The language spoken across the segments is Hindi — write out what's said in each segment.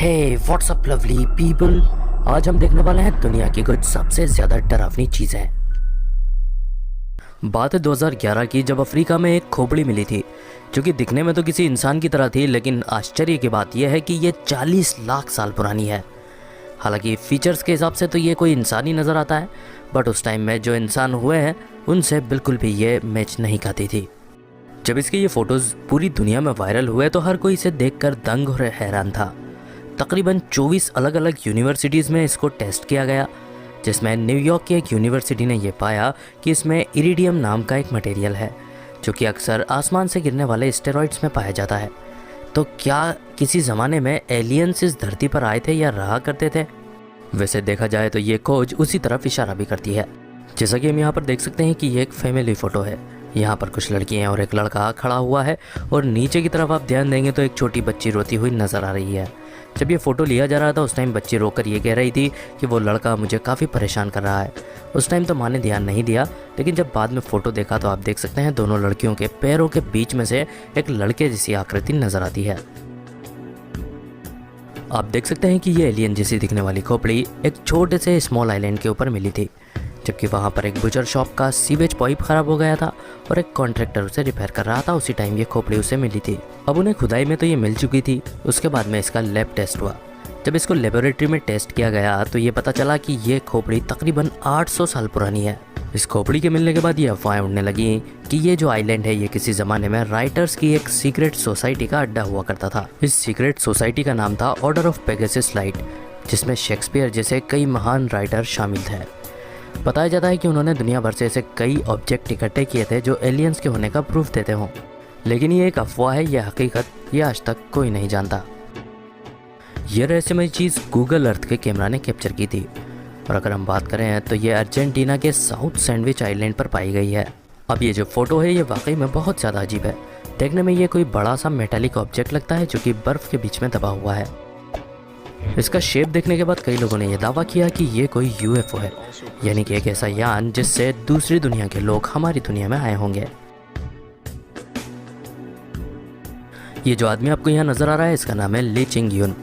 हे व्हाट्सअप लवली पीपल, आज हम देखने वाले हैं दुनिया की कुछ सबसे ज्यादा डरावनी चीजें। बात है 2011 की, जब अफ्रीका में एक खोपड़ी मिली थी जो कि दिखने में तो किसी इंसान की तरह थी, लेकिन आश्चर्य की बात यह है कि ये 40 लाख साल पुरानी है। हालांकि फीचर्स के हिसाब से तो ये कोई इंसान ही नज़र आता है, बट उस टाइम में जो इंसान हुए हैं उनसे बिल्कुल भी ये मैच नहीं खाती थी। जब इसके ये फ़ोटोज़ पूरी दुनिया में वायरल हुए तो हर कोई इसे देखकर दंग और हैरान था। तकरीबन 24 अलग अलग यूनिवर्सिटीज़ में इसको टेस्ट किया गया, जिसमें न्यूयॉर्क की एक यूनिवर्सिटी ने यह पाया कि इसमें इरिडियम नाम का एक मटेरियल है जो कि अक्सर आसमान से गिरने वाले स्टेरॉइड्स में पाया जाता है। तो क्या किसी ज़माने में एलियंस इस धरती पर आए थे या रहा करते थे? वैसे देखा जाए तो ये खोज उसी तरफ इशारा भी करती है। जैसा कि हम यहाँ पर देख सकते हैं कि ये एक फैमिली फ़ोटो है। यहाँ पर कुछ लड़कियाँ और एक लड़का खड़ा हुआ है और नीचे की तरफ आप ध्यान देंगे तो एक छोटी बच्ची रोती हुई नज़र आ रही है। जब ये फ़ोटो लिया जा रहा था उस टाइम बच्ची रोकर ये कह रही थी कि वो लड़का मुझे काफ़ी परेशान कर रहा है। उस टाइम तो माँ ने ध्यान नहीं दिया, लेकिन जब बाद में फ़ोटो देखा तो आप देख सकते हैं दोनों लड़कियों के पैरों के बीच में से एक लड़के जैसी आकृति नज़र आती है। आप देख सकते हैं कि ये एलियन जैसी दिखने वाली खोपड़ी एक छोटे से स्मॉल आइलैंड के ऊपर मिली थी, जबकि वहाँ पर एक बुचर शॉप का सीवेज पाइप ख़राब हो गया था और एक कॉन्ट्रैक्टर उसे रिपेयर कर रहा था। उसी टाइम ये खोपड़ी उसे मिली थी। अब उन्हें खुदाई में तो ये मिल चुकी थी। उसके बाद में इसका लैब टेस्ट हुआ। जब इसको लेबोरेटरी में टेस्ट किया गया तो ये पता चला कि ये खोपड़ी तकरीबन 800 साल पुरानी है। इस खोपड़ी के मिलने के बाद ये अफवाहें उड़ने लगी कि ये जो आइलैंड है ये किसी ज़माने में राइटर्स की एक सीक्रेट सोसाइटी का अड्डा हुआ करता था। इस सीक्रेट सोसाइटी का नाम था ऑर्डर ऑफ पेगासस लाइट, जिसमें शेक्सपियर जैसे कई महान राइटर शामिल थे। बताया जाता है कि उन्होंने दुनिया भर से ऐसे कई ऑब्जेक्ट इकट्ठे किए थे जो एलियंस के होने का प्रूफ देते हों, लेकिन ये एक अफवाह है, यह हकीकत ये आज तक कोई नहीं जानता। यह रहस्यमय चीज़ गूगल अर्थ के कैमरा ने कैप्चर की थी, और अगर हम बात करें तो ये अर्जेंटीना के साउथ सैंडविच आइलैंड पर पाई गई है। अब ये जो फोटो है ये वाकई में बहुत ज़्यादा अजीब है। देखने में ये कोई बड़ा सा मेटालिक ऑब्जेक्ट लगता है जो कि बर्फ़ के बीच में दबा हुआ है। इसका शेप देखने के बाद कई लोगों ने यह दावा किया कि ये कोई यूएफओ है, यानी कि एक ऐसा यान जिससे दूसरी दुनिया के लोग हमारी दुनिया में आए होंगे। ये जो आदमी आपको यहाँ नज़र आ रहा है इसका नाम है ली चिंग यून,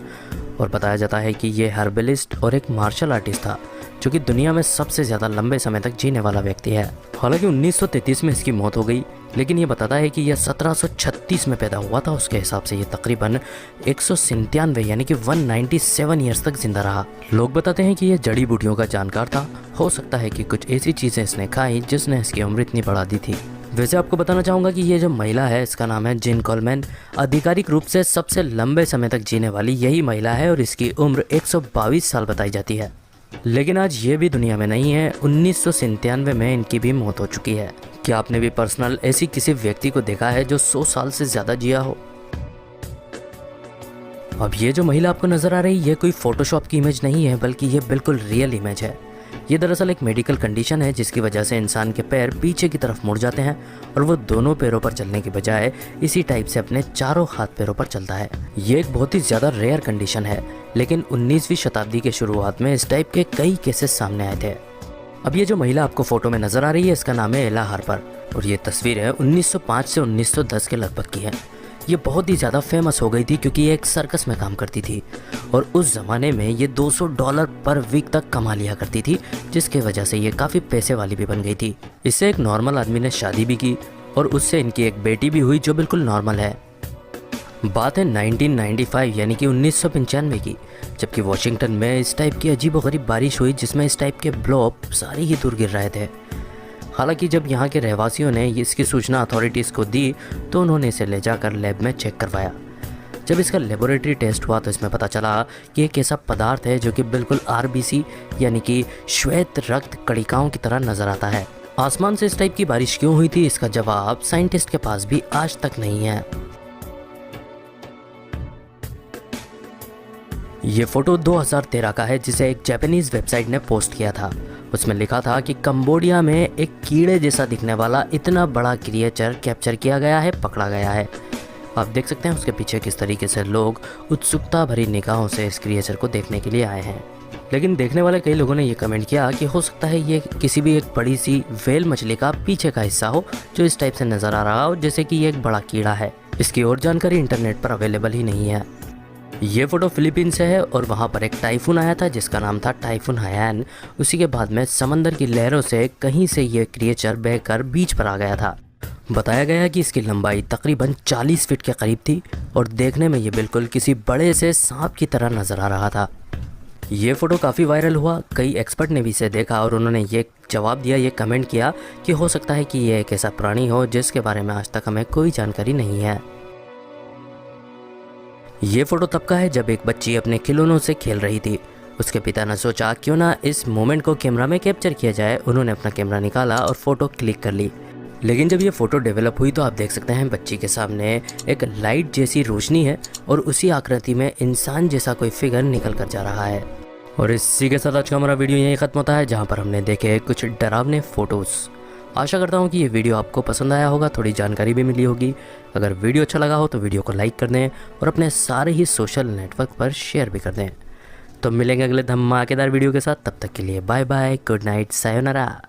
और बताया जाता है कि ये हर्बलिस्ट और एक मार्शल आर्टिस्ट था जो कि दुनिया में सबसे ज़्यादा लंबे समय तक जीने वाला व्यक्ति है। हालांकि 1933 में इसकी मौत हो गई, लेकिन ये बताता है कि यह 1736 में पैदा हुआ था। उसके हिसाब से ये तकरीबन 197 यानी कि 197 ईयर्स तक जिंदा रहा। लोग बताते हैं कि यह जड़ी बूटियों का जानकार था। हो सकता है कि कुछ ऐसी चीज़ें इसने खाई जिसने इसकी उम्र इतनी बढ़ा दी थी। वैसे आपको बताना चाहूँगा कि ये जो महिला है इसका नाम है जिन कोलमैन। आधिकारिक रूप से सबसे लंबे समय तक जीने वाली यही महिला है और इसकी उम्र 122 साल बताई जाती है। लेकिन आज ये भी दुनिया में नहीं है। 1997 में इनकी भी मौत हो चुकी है। क्या आपने भी पर्सनल ऐसी किसी व्यक्ति को देखा है जो 100 साल से ज़्यादा जिया हो? अब ये जो महिला आपको नज़र आ रही है ये कोई फोटोशॉप की इमेज नहीं है, बल्कि ये बिल्कुल रियल इमेज है। ये दरअसल एक मेडिकल कंडीशन है जिसकी वजह से इंसान के पैर पीछे की तरफ मुड़ जाते हैं और वो दोनों पैरों पर चलने की बजाय इसी टाइप से अपने चारों हाथ पैरों पर चलता है। ये एक बहुत ही ज़्यादा रेयर कंडीशन है, लेकिन 19वीं शताब्दी के शुरुआत में इस टाइप के कई केसेस सामने आए थे। अब ये जो महिला आपको फोटो में नज़र आ रही है इसका नाम है एला हार्पर, और ये तस्वीर है 1905 से 1910 के लगभग की है। ये बहुत ही ज़्यादा फेमस हो गई थी क्योंकि ये एक सर्कस में काम करती थी और उस ज़माने में ये $200 पर वीक तक कमा लिया करती थी, जिसके वजह से ये काफ़ी पैसे वाली भी बन गई थी। इससे एक नॉर्मल आदमी ने शादी भी की और उससे इनकी एक बेटी भी हुई जो बिल्कुल नॉर्मल है। बात है 1995 यानी कि 1995 की, जबकि वॉशिंगटन में इस टाइप की अजीबोगरीब बारिश हुई जिसमें इस टाइप के ब्लॉब सारे ही दूर गिर रहे थे। हालांकि जब यहाँ के रहवासियों ने इसकी सूचना अथॉरिटीज़ को दी तो उन्होंने इसे ले जाकर लैब में चेक करवाया। जब इसका लेबोरेटरी टेस्ट हुआ तो इसमें पता चला कि एक ऐसा पदार्थ है जो कि बिल्कुल आरबीसी यानी कि श्वेत रक्त कणिकाओं की तरह नज़र आता है। आसमान से इस टाइप की बारिश क्यों हुई थी इसका जवाब साइंटिस्ट के पास भी आज तक नहीं है। ये फोटो 2013 का है जिसे एक जापानीज वेबसाइट ने पोस्ट किया था। उसमें लिखा था कि कंबोडिया में एक कीड़े जैसा दिखने वाला इतना बड़ा क्रिएचर कैप्चर किया गया है, पकड़ा गया है। आप देख सकते हैं उसके पीछे किस तरीके से लोग उत्सुकता भरी निगाहों से इस क्रिएचर को देखने के लिए आए हैं। लेकिन देखने वाले कई लोगों ने ये कमेंट किया कि हो सकता है ये किसी भी एक बड़ी सी व्हेल मछली का पीछे का हिस्सा हो जो इस टाइप से नज़र आ रहा हो, जैसे कि ये एक बड़ा कीड़ा है। इसकी और जानकारी इंटरनेट पर अवेलेबल ही नहीं है। ये फ़ोटो फिलीपींस से है और वहाँ पर एक टाइफून आया था जिसका नाम था टाइफून हायान। उसी के बाद में समंदर की लहरों से कहीं से ये क्रिएचर बहकर बीच पर आ गया था। बताया गया कि इसकी लंबाई तकरीबन 40 फीट के करीब थी और देखने में ये बिल्कुल किसी बड़े से सांप की तरह नज़र आ रहा था। ये फ़ोटो काफ़ी वायरल हुआ, कई एक्सपर्ट ने भी इसे देखा और उन्होंने ये जवाब दिया, ये कमेंट किया कि हो सकता है कि ये एक ऐसा प्राणी हो जिसके बारे में आज तक हमें कोई जानकारी नहीं है। ये फ़ोटो तब का है जब एक बच्ची अपने खिलौनों से खेल रही थी। उसके पिता ने सोचा क्यों ना इस मोमेंट को कैमरा में कैप्चर किया जाए। उन्होंने अपना कैमरा निकाला और फ़ोटो क्लिक कर ली। लेकिन जब ये फ़ोटो डेवलप हुई तो आप देख सकते हैं बच्ची के सामने एक लाइट जैसी रोशनी है और उसी आकृति में इंसान जैसा कोई फिगर निकल कर जा रहा है। और इसी के साथ आज का हमारा वीडियो यहीं ख़त्म होता है, जहाँ पर हमने देखे कुछ डरावने फ़ोटोज़। आशा करता हूँ कि ये वीडियो आपको पसंद आया होगा, थोड़ी जानकारी भी मिली होगी। अगर वीडियो अच्छा लगा हो तो वीडियो को लाइक कर दें और अपने सारे ही सोशल नेटवर्क पर शेयर भी कर दें। तो मिलेंगे अगले धमाकेदार वीडियो के साथ, तब तक के लिए bye bye, good night, sayonara.